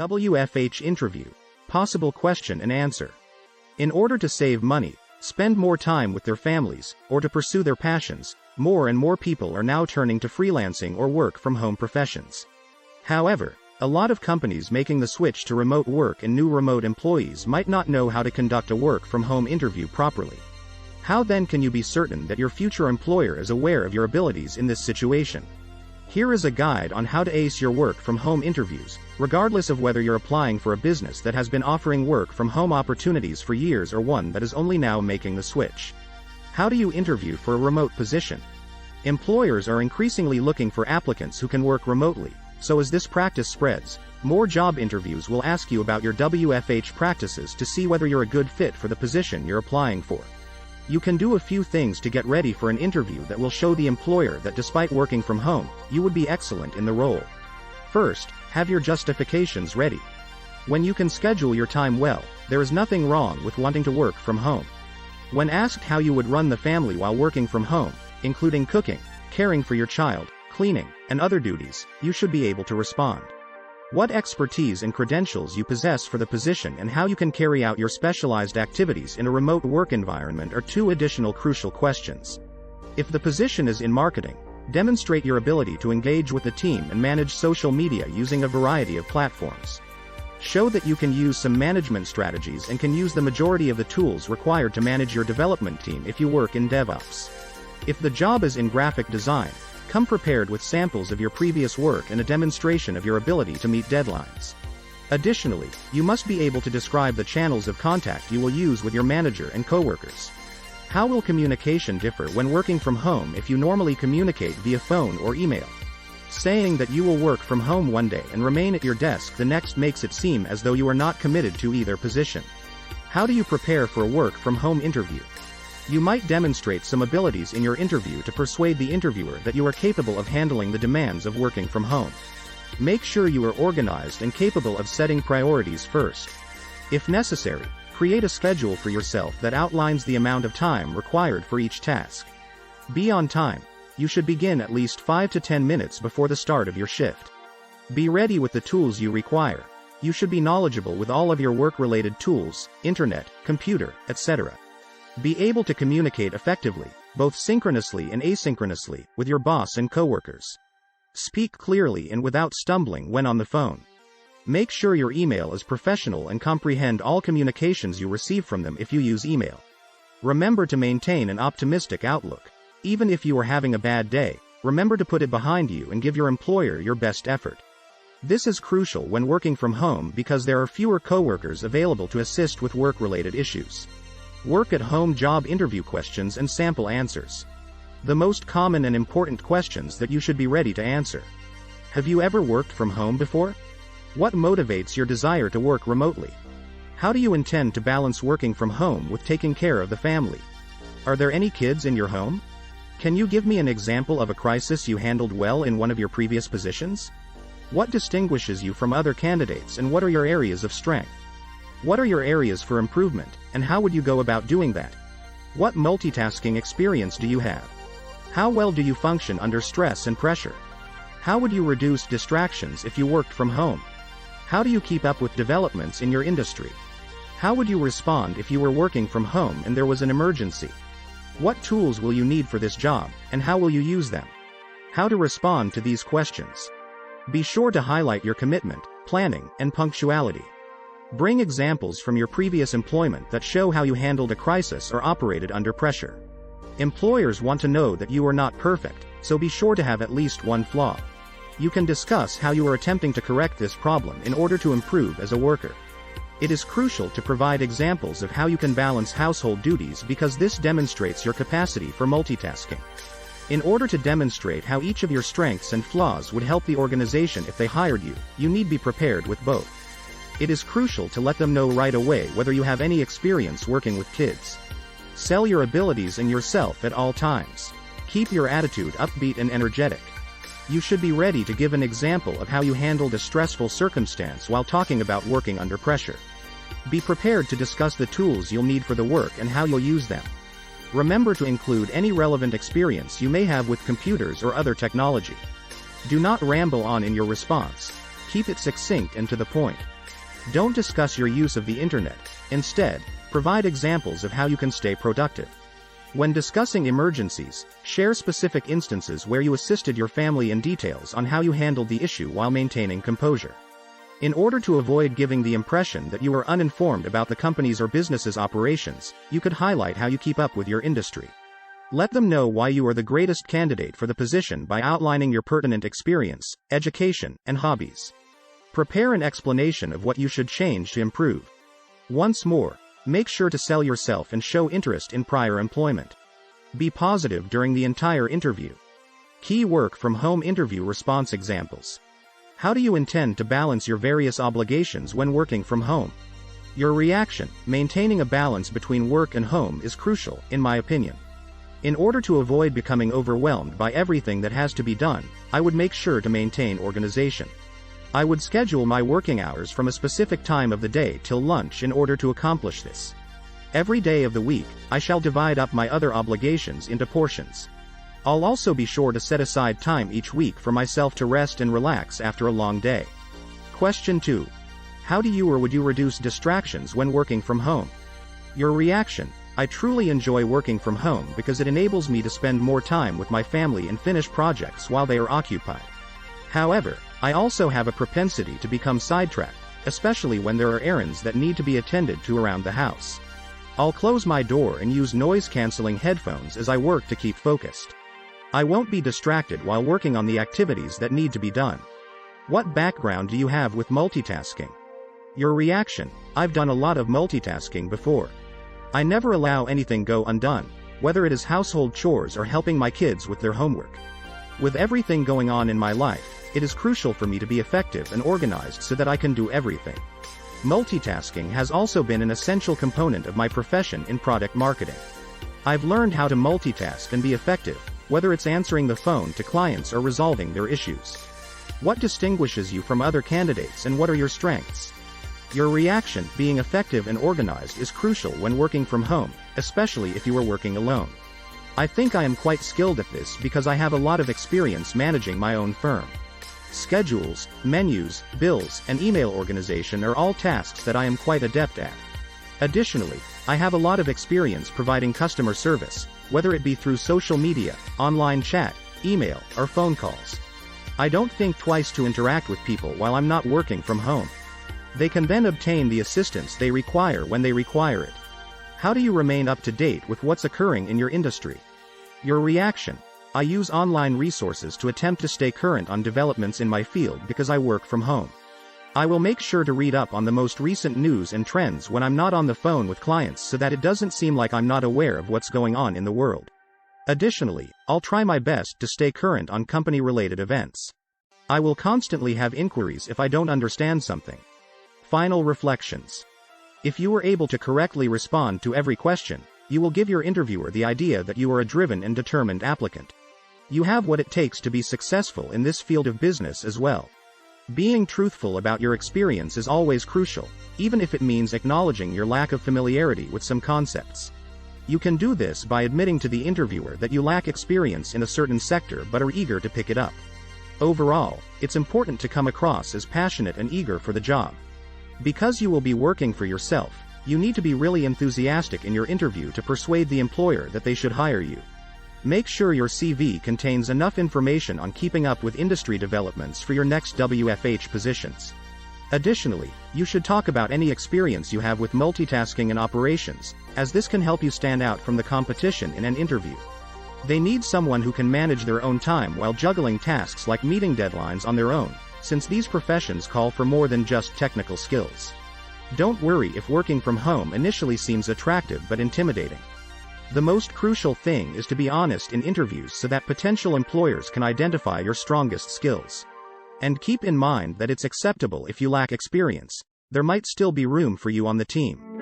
WFH Interview. Possible question and answer. In order to save money, spend more time with their families, or to pursue their passions, more and more people are now turning to freelancing or work-from-home professions. However, a lot of companies making the switch to remote work and new remote employees might not know how to conduct a work-from-home interview properly. How then can you be certain that your future employer is aware of your abilities in this situation? Here is a guide on how to ace your work-from-home interviews, regardless of whether you're applying for a business that has been offering work-from-home opportunities for years or one that is only now making the switch. How do you interview for a remote position? Employers are increasingly looking for applicants who can work remotely, so as this practice spreads, more job interviews will ask you about your WFH practices to see whether you're a good fit for the position you're applying for. You can do a few things to get ready for an interview that will show the employer that despite working from home, you would be excellent in the role. First, have your justifications ready. When you can schedule your time well, there is nothing wrong with wanting to work from home. When asked how you would run the family while working from home, including cooking, caring for your child, cleaning, and other duties, you should be able to respond. What expertise and credentials you possess for the position and how you can carry out your specialized activities in a remote work environment are two additional crucial questions. If the position is in marketing, demonstrate your ability to engage with the team and manage social media using a variety of platforms. Show that you can use some management strategies and can use the majority of the tools required to manage your development team if you work in DevOps. If the job is in graphic design, come prepared with samples of your previous work and a demonstration of your ability to meet deadlines. Additionally, you must be able to describe the channels of contact you will use with your manager and coworkers. How will communication differ when working from home if you normally communicate via phone or email? Saying that you will work from home one day and remain at your desk the next makes it seem as though you are not committed to either position. How do you prepare for a work from home interview? You might demonstrate some abilities in your interview to persuade the interviewer that you are capable of handling the demands of working from home. Make sure you are organized and capable of setting priorities first. If necessary, create a schedule for yourself that outlines the amount of time required for each task. Be on time. You should begin at least 5 to 10 minutes before the start of your shift. Be ready with the tools you require. You should be knowledgeable with all of your work-related tools, internet, computer, etc. Be able to communicate effectively, both synchronously and asynchronously, with your boss and coworkers. Speak clearly and without stumbling when on the phone. Make sure your email is professional and comprehend all communications you receive from them if you use email. Remember to maintain an optimistic outlook. Even if you are having a bad day, remember to put it behind you and give your employer your best effort. This is crucial when working from home because there are fewer coworkers available to assist with work-related issues. Work-at-home job interview questions and sample answers. The most common and important questions that you should be ready to answer. Have you ever worked from home before? What motivates your desire to work remotely? How do you intend to balance working from home with taking care of the family? Are there any kids in your home? Can you give me an example of a crisis you handled well in one of your previous positions? What distinguishes you from other candidates and what are your areas of strength? What are your areas for improvement, and how would you go about doing that? What multitasking experience do you have? How well do you function under stress and pressure? How would you reduce distractions if you worked from home? How do you keep up with developments in your industry? How would you respond if you were working from home and there was an emergency? What tools will you need for this job, and how will you use them? How to respond to these questions. Be sure to highlight your commitment, planning, and punctuality. Bring examples from your previous employment that show how you handled a crisis or operated under pressure. Employers want to know that you are not perfect, so be sure to have at least one flaw. You can discuss how you are attempting to correct this problem in order to improve as a worker. It is crucial to provide examples of how you can balance household duties because this demonstrates your capacity for multitasking. In order to demonstrate how each of your strengths and flaws would help the organization if they hired you, you need be prepared with both. It is crucial to let them know right away whether you have any experience working with kids. Sell your abilities and yourself at all times. Keep your attitude upbeat and energetic. You should be ready to give an example of how you handled a stressful circumstance while talking about working under pressure. Be prepared to discuss the tools you'll need for the work and how you'll use them. Remember to include any relevant experience you may have with computers or other technology. Do not ramble on in your response. Keep it succinct and to the point. Don't discuss your use of the internet. Instead, provide examples of how you can stay productive. When discussing emergencies, share specific instances where you assisted your family and details on how you handled the issue while maintaining composure. In order to avoid giving the impression that you are uninformed about the company's or business's operations, you could highlight how you keep up with your industry. Let them know why you are the greatest candidate for the position by outlining your pertinent experience, education, and hobbies. Prepare an explanation of what you should change to improve. Once more, make sure to sell yourself and show interest in prior employment. Be positive during the entire interview. Key work from home interview response examples. How do you intend to balance your various obligations when working from home? Your reaction, maintaining a balance between work and home is crucial, in my opinion. In order to avoid becoming overwhelmed by everything that has to be done, I would make sure to maintain organization. I would schedule my working hours from a specific time of the day till lunch in order to accomplish this. Every day of the week, I shall divide up my other obligations into portions. I'll also be sure to set aside time each week for myself to rest and relax after a long day. Question 2. How do you or would you reduce distractions when working from home? Your reaction: I truly enjoy working from home because it enables me to spend more time with my family and finish projects while they are occupied. However, I also have a propensity to become sidetracked, especially when there are errands that need to be attended to around the house. I'll close my door and use noise-canceling headphones as I work to keep focused. I won't be distracted while working on the activities that need to be done. What background do you have with multitasking? Your reaction: I've done a lot of multitasking before. I never allow anything go undone, whether it is household chores or helping my kids with their homework. With everything going on in my life, it is crucial for me to be effective and organized so that I can do everything. Multitasking has also been an essential component of my profession in product marketing. I've learned how to multitask and be effective, whether it's answering the phone to clients or resolving their issues. What distinguishes you from other candidates and what are your strengths? Your reaction: being effective and organized is crucial when working from home, especially if you are working alone. I think I am quite skilled at this because I have a lot of experience managing my own firm. Schedules, menus, bills, and email organization are all tasks that I am quite adept at. Additionally, I have a lot of experience providing customer service, whether it be through social media, online chat, email, or phone calls. I don't think twice to interact with people while I'm not working from home. They can then obtain the assistance they require when they require it. How do you remain up to date with what's occurring in your industry? Your reaction: I use online resources to attempt to stay current on developments in my field because I work from home. I will make sure to read up on the most recent news and trends when I'm not on the phone with clients so that it doesn't seem like I'm not aware of what's going on in the world. Additionally, I'll try my best to stay current on company-related events. I will constantly have inquiries if I don't understand something. Final reflections. If you were able to correctly respond to every question, you will give your interviewer the idea that you are a driven and determined applicant. You have what it takes to be successful in this field of business as well. Being truthful about your experience is always crucial, even if it means acknowledging your lack of familiarity with some concepts. You can do this by admitting to the interviewer that you lack experience in a certain sector but are eager to pick it up. Overall, it's important to come across as passionate and eager for the job. Because you will be working for yourself, you need to be really enthusiastic in your interview to persuade the employer that they should hire you. Make sure your CV contains enough information on keeping up with industry developments for your next WFH positions. Additionally, you should talk about any experience you have with multitasking and operations, as this can help you stand out from the competition in an interview. They need someone who can manage their own time while juggling tasks like meeting deadlines on their own, since these professions call for more than just technical skills. Don't worry if working from home initially seems attractive but intimidating. The most crucial thing is to be honest in interviews so that potential employers can identify your strongest skills. And keep in mind that it's acceptable if you lack experience. There might still be room for you on the team.